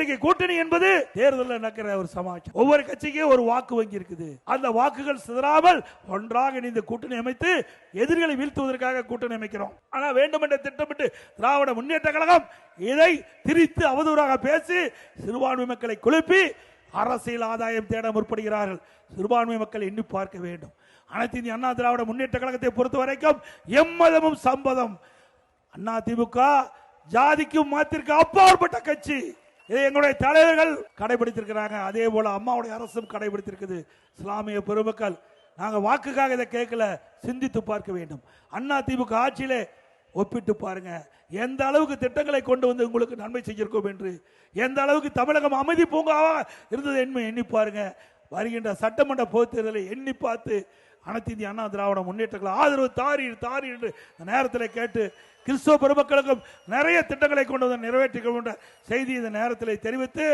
இன்னைக்கு கூட்டணி என்பது தேர்தலில் நடக்கிற ஒரு சமாச்சாரம். ஒவ்வொரு கட்சிக்கும் ஒரு வாக்கு வங்கி இருக்குது. அந்த வாக்குகள் சிதறாமல் ஒன்றாக இணைந்து கூட்டணி அமைத்து எதிரிகளை வீழ்த்துவதற்காக கூட்டணி அமைக்கிறோம். ஆனால் வேண்டுமென்ற திட்டமிட்டு திராவிட முன்னேற்ற கழகம் இதை திரித்து அவதூறாக பேசி சிறுபான்மை மக்களை குழப்பி அரசியல் ஆதாயம் தேட முற்படுகிறார்கள். சிறுபான்மை மக்கள் எண்ணி பார்க்க வேண்டும். அனைத்து இந்திய அண்ணா திராவிட முன்னேற்ற கழகத்தை பொறுத்த வரைக்கும் எம்மதமும் சம்பதம். அண்ணா திமுக ஜாதிக்கும் மதத்திற்கு அப்பாற்பட்ட கட்சி. இதை எங்களுடைய தலைவர்கள் கடைபிடித்திருக்கிறாங்க. அதே போல அம்மாவுடைய அரசும் கடைபிடித்திருக்குது. இஸ்லாமிய பெருமக்கள் நாங்கள் வாக்குக்காக இதை கேட்கல, சிந்தித்து பார்க்க வேண்டும். அண்ணா திமுக ஆட்சியிலே ஒப்பிட்டு பாருங்க, எந்த அளவுக்கு திட்டங்களை கொண்டு வந்து உங்களுக்கு நன்மை செய்திருக்கோம் என்று, எந்த அளவுக்கு தமிழகம் அமைதி பூங்காவாக இருந்தது எண்ணி பாருங்க. வருகின்ற சட்டமன்ற பொதுத் தேர்தலை எண்ணி பார்த்து அனைத்து இந்திய அண்ணா திராவிட முன்னேற்றங்கள் ஆதரவு தாரி என்று நேரத்தில் கேட்டு கிறிஸ்தவ பெருமக்களுக்கும் நிறைய திட்டங்களை கொண்டு வந்து நிறைவேற்றிக் கொண்ட செய்தி இந்த நேரத்தில் தெரிவித்து